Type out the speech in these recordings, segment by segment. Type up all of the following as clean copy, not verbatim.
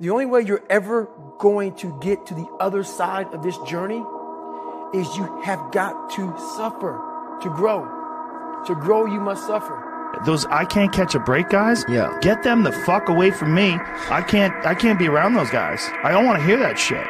The only way you're ever going to get to the other side of this journey is you have got to suffer to grow. To grow, you must suffer. Those I can't catch a break guys, get them the fuck away from me. I can't be around those guys. I don't want to hear that shit.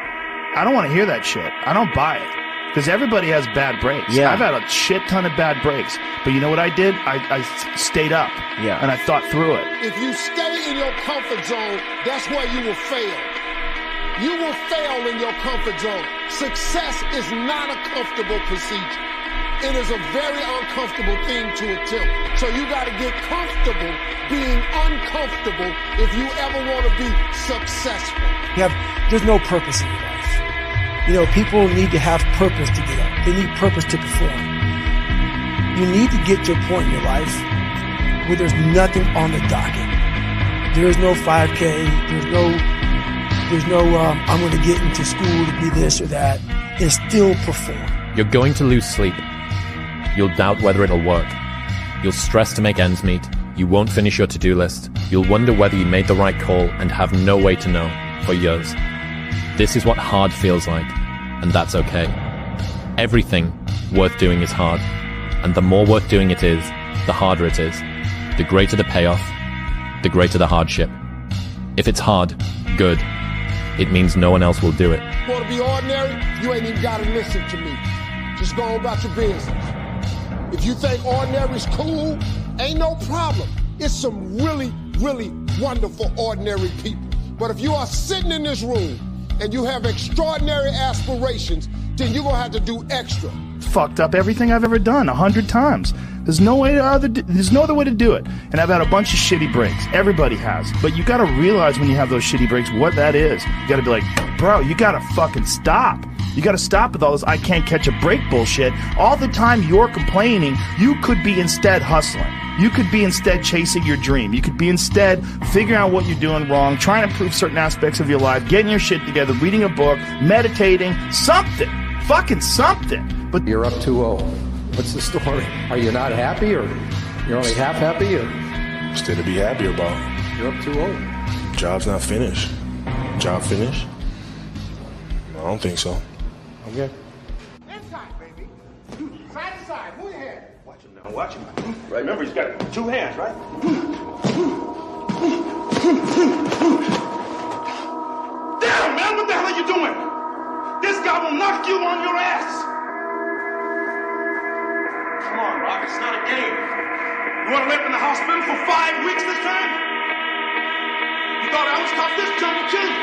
I don't want to hear that shit. I don't buy it. Because everybody has bad breaks. Yeah. I've had a shit ton of bad breaks. But you know what I did? I stayed up. Yeah. And I thought through it. If you stay in your comfort zone, that's where you will fail. You will fail in your comfort zone. Success is not a comfortable procedure. It is a very uncomfortable thing to attempt. So you got to get comfortable being uncomfortable if you ever want to be successful. There's no purpose in your life. You know, people need to have purpose to get up. They need purpose to perform. You need to get to a point in your life where there's nothing on the docket. There is no 5K. There's no I'm going to get into school to be this or that, and still perform. You're going to lose sleep. You'll doubt whether it'll work. You'll stress to make ends meet. You won't finish your to-do list. You'll wonder whether you made the right call and have no way to know for years. This is what hard feels like, and that's okay. Everything worth doing is hard, and the more worth doing it is, the harder it is. The greater the payoff, the greater the hardship. If it's hard, good. It means no one else will do it. Want to be ordinary? You ain't even got to listen to me. Just go on about your business. If you think ordinary is cool, ain't no problem. It's some really, really wonderful ordinary people. But if you are sitting in this room and you have extraordinary aspirations, then you're going to have to do extra. Fucked up everything I've ever done 100 times. There's no other way to do it. And I've had a bunch of shitty breaks. Everybody has. But you got to realize when you have those shitty breaks what that is. You got to be like, bro, you got to fucking stop. You got to stop with all this I can't catch a break bullshit. All the time you're complaining, you could be instead hustling. You could be instead chasing your dream. You could be instead figuring out what you're doing wrong, trying to improve certain aspects of your life, getting your shit together, reading a book, meditating, something. Fucking something. But you're up 2-0. What's the story? Are you not happy, or you're only half happy, or? Still to be happy about. You're up 2-0. Job's not finished. Job finished? I don't think so. Okay. Inside, baby. Side to side. Move your head. Watch him now. Watch him. Right, remember, he's got two hands, right? Damn, man, what the hell are you doing? This guy will knock you on your ass. Come on, Rock, it's not a game. You want to live in the hospital for 5 weeks this time? You thought I was tough? This jump will kill you.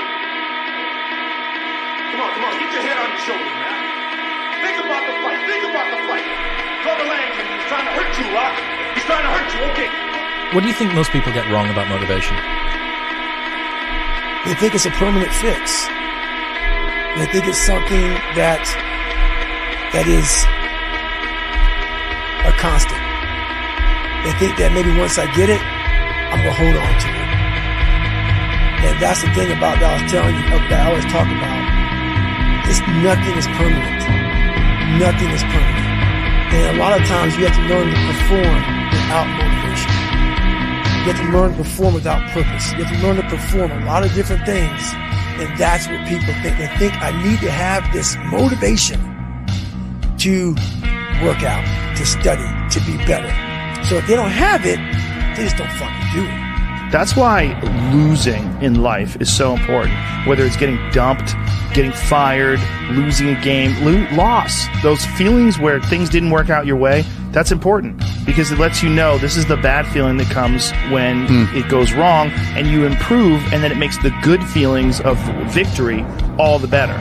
Come on, get your head on your shoulders, man. Think about the fight. Brother Langton, he's trying to hurt you, Rock. He's trying to hurt you, okay. What do you think most people get wrong about motivation? They think it's a permanent fix. They think it's something that is a constant. They think that maybe once I get it, I'm going to hold on to it. And that's the thing about that I was telling you, that I always talk about. Nothing is permanent. Nothing is permanent. And a lot of times you have to learn to perform without motivation. You have to learn to perform without purpose. You have to learn to perform a lot of different things. And that's what people think. They think I need to have this motivation to work out, to study, to be better. So if they don't have it, they just don't fucking do it. that's why losing in life is so important. Whether it's getting dumped, getting fired, losing a game, loss. Those feelings where things didn't work out your way, that's important because it lets you know this is the bad feeling that comes when it goes wrong, and you improve, and then it makes the good feelings of victory all the better.